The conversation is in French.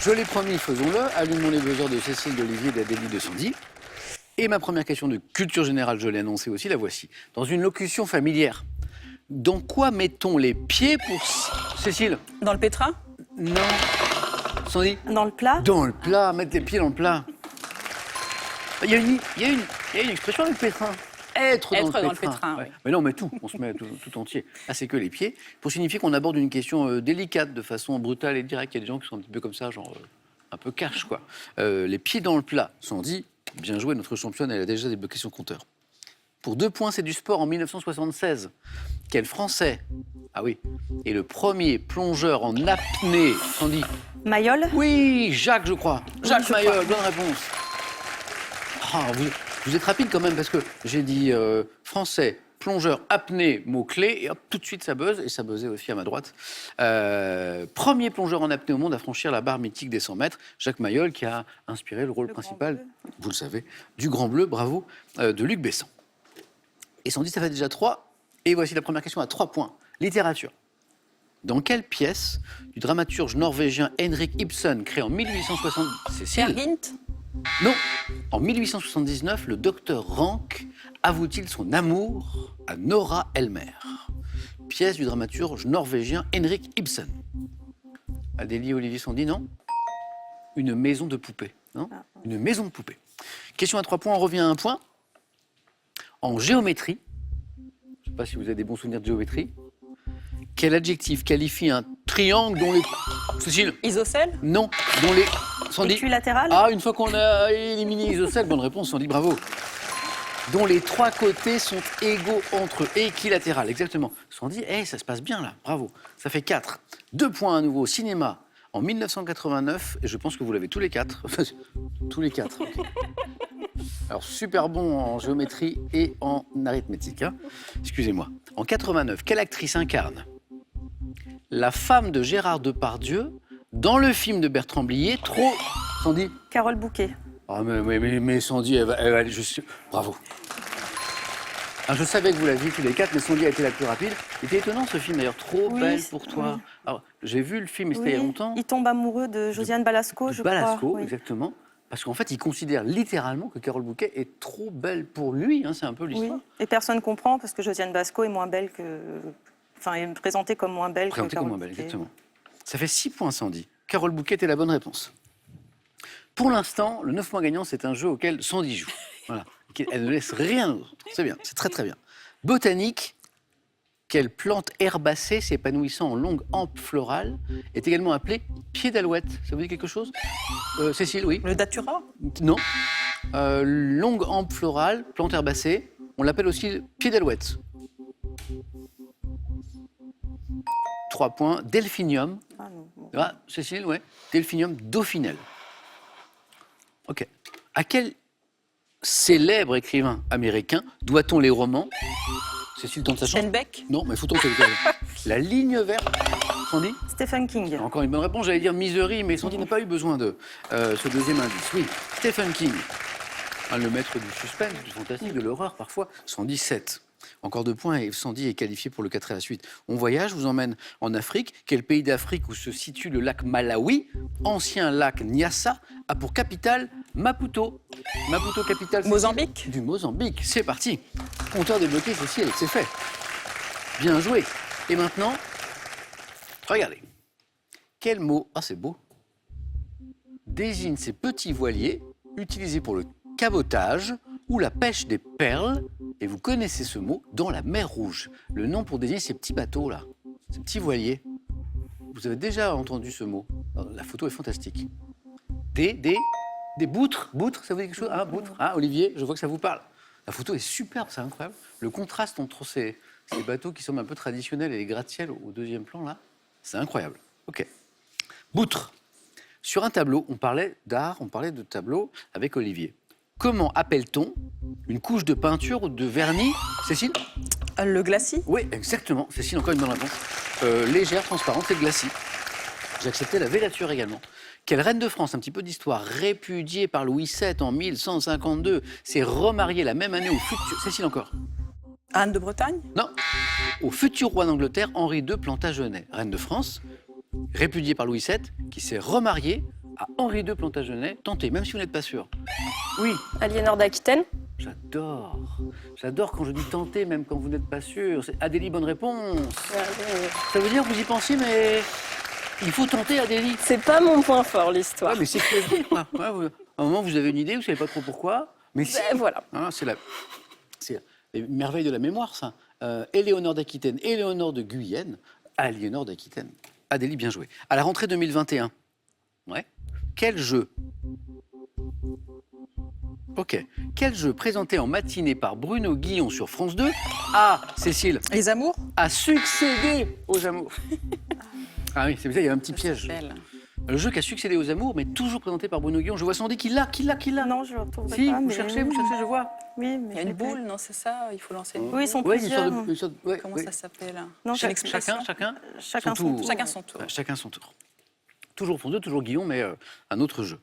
Je l'ai promis, faisons-le. Allumons les buzzers de Cécile, d'Olivier, d'Adélie, de Sandy. Et ma première question de culture générale, je l'ai annoncée aussi, la voici. Dans une locution familière, dans quoi mettons les pieds pour... Cécile? Dans le pétrin? Non. Sandy? Dans le plat? Dans le plat, mettre les pieds dans le plat. Il y a une expression avec le pétrin. Être dans le pétrin. Oui. Mais non, mais tout, on se met tout entier. Là, c'est que les pieds, pour signifier qu'on aborde une question délicate, de façon brutale et directe. Il y a des gens qui sont un petit peu comme ça, genre un peu cash, quoi. Les pieds dans le plat, Sandy, bien joué, notre championne, elle a déjà débloqué son compteur. Pour 2 points, c'est du sport en 1976. Quel Français, ah oui, est le premier plongeur en apnée, Sandy? Mayol? Oui, Jacques, je crois. Jacques je Mayol, crois. bonne réponse. Ah, vous êtes rapide quand même, parce que j'ai dit français, plongeur, apnée, mot-clé, et hop, tout de suite ça buzz, et ça buzzait aussi à ma droite. Premier plongeur en apnée au monde à franchir la barre mythique des 100 mètres, Jacques Mayol, qui a inspiré le rôle principal, vous le savez, du Grand Bleu, bravo, de Luc Besson. Et Sandy, ça fait déjà 3, et voici la première question à 3 points. Littérature. Dans quelle pièce du dramaturge norvégien Henrik Ibsen, créé en 1860... Peer Gynt? Non. En 1879, le docteur Rank avoue-t-il son amour à Nora Elmer? Pièce du dramaturge norvégien Henrik Ibsen. Adélie, Olivier, Sandy, non? Une maison de poupée, non? Une maison de poupée. Question à 3 points, on revient à 1 point. En géométrie, je ne sais pas si vous avez des bons souvenirs de géométrie, quel adjectif qualifie un triangle dont les... Cécile? Isocèle? Non, dont les... Sandy? Équilatéral? Ah, une fois qu'on a éliminé isocèle, bonne réponse, Sandy, bravo. Dont les 3 côtés sont égaux entre eux, équilatéral, exactement. Sandy, ça se passe bien là, bravo. Ça fait 4. 2 points à nouveau, cinéma, en 1989, et je pense que vous l'avez tous les 4. Tous les 4. Okay. Alors, super bon en géométrie et en arithmétique. Hein. Excusez-moi. En 89, quelle actrice incarne la femme de Gérard Depardieu dans le film de Bertrand Blier, Trop... Sandy? Carole Bouquet. Ah, mais Sandy, elle va bravo. Alors, je savais que vous l'aviez tous les 4, mais Sandy a été la plus rapide. C'était étonnant ce film, d'ailleurs, Trop belle pour toi. Oui. Alors, j'ai vu le film, mais c'était il y a longtemps. Il tombe amoureux de Josiane Balasco, je crois. Balasco, Oui. exactement. Parce qu'en fait, il considère littéralement que Carole Bouquet est trop belle pour lui. Hein, c'est un peu Oui. l'histoire. Et personne ne comprend parce que Josiane Balasco est moins belle que... Enfin, est présentée comme moins belle Présentée que comme Carole moins belle, Bouquet. exactement. Ça fait 6 points, Sandy. Carole Bouquet était la bonne réponse. Pour l'instant, le 9 points gagnant, c'est un jeu auquel Sandy joue. Voilà. Elle ne laisse rien aux autres. C'est bien, c'est très très bien. Botanique, quelle plante herbacée s'épanouissant en longues hampes florales est également appelée pied d'alouette? Ça vous dit quelque chose? Cécile, oui? Le datura? Non. Longue hampe florale, plante herbacée, on l'appelle aussi pied d'alouette. 3 points. Delphinium. Ah, non, bon. Ah, Cécile, ouais. Delphinium dauphinel. Ok. À quel célèbre écrivain américain doit-on les romans? Cécile tente sa chance. Steinbeck? Non, mais faut tenter le cas. La ligne verte. Sandy? Stephen King. Encore une bonne réponse, j'allais dire Misery, mais Sandy n'a pas eu besoin de ce deuxième indice. Oui, Stephen King, le maître du suspense, du fantastique, de l'horreur parfois. Sandy 7. Encore 2 points et Sandy est qualifié pour le 4 à la suite. On voyage, je vous emmène en Afrique. Quel pays d'Afrique où se situe le lac Malawi, ancien lac Nyassa, a pour capitale Maputo. Maputo, capitale Mozambique? du Mozambique. C'est parti. Compteur débloqué, Cécile, c'est fait. Bien joué. Et maintenant, regardez. Quel mot, c'est beau, désigne ces petits voiliers utilisés pour le cabotage ou la pêche des perles, et vous connaissez ce mot, dans la mer Rouge. Le nom pour désigner ces petits bateaux-là, ces petits voiliers. Vous avez déjà entendu ce mot. La photo est fantastique. Des boutres. Boutres, ça vous dit quelque chose? Boutres. Olivier, je vois que ça vous parle. La photo est superbe, c'est incroyable. Le contraste entre ces bateaux qui semblent un peu traditionnels et les gratte-ciel au deuxième plan, là, c'est incroyable. Ok. Boutres. Sur un tableau, on parlait d'art, on parlait de tableau avec Olivier. Comment appelle-t-on une couche de peinture ou de vernis? Cécile? Le glacis? Oui, exactement. Cécile, encore une bonne réponse. Légère, transparente, c'est le glacis. J'ai accepté la vélature également. Quelle reine de France, un petit peu d'histoire, répudiée par Louis VII en 1152, s'est remariée la même année au futur... Cécile encore? Anne de Bretagne? Non. Au futur roi d'Angleterre, Henri II Plantagenet. Reine de France, répudiée par Louis VII, qui s'est remariée à Henri II Plantagenet. Tentez, même si vous n'êtes pas sûr. Oui, Aliénor d'Aquitaine. j'adore. J'adore quand je dis tenter, même quand vous n'êtes pas sûr. C'est Adélie, bonne réponse. Ça veut dire que vous y pensiez, mais il faut tenter, Adélie. C'est pas mon point fort, l'histoire. Ouais, mais c'est que quoi. Ouais, à un moment, vous avez une idée, vous savez pas trop pourquoi. Mais si. Ben, voilà. Hein, c'est les merveilles de la mémoire, ça. Éléonore d'Aquitaine, Éléonore de Guyenne, Aliénor d'Aquitaine. Adélie, bien joué. À la rentrée 2021, ouais. Quel jeu Ok. Quel jeu présenté en matinée par Bruno Guillon sur France 2 Cécile, Les amours a succédé aux amours. Ah oui, c'est ça, il y a un petit piège. Belle. Le jeu qui a succédé aux amours, mais toujours présenté par Bruno Guillon. Je vois son dit qu'il l'a. Non, je ne le retrouverai Si, pas. vous mais cherchez, oui. je vois. Oui, mais Il y a une boule, non, c'est ça? Il faut lancer une boule. Oui, ils sont Ouais, plusieurs. Comment ça s'appelle? Non, J'ai l'expression. Chacun Chacun son tour. Chacun son tour. Chacun son tour. Toujours France 2, toujours Guillon, mais un autre jeu.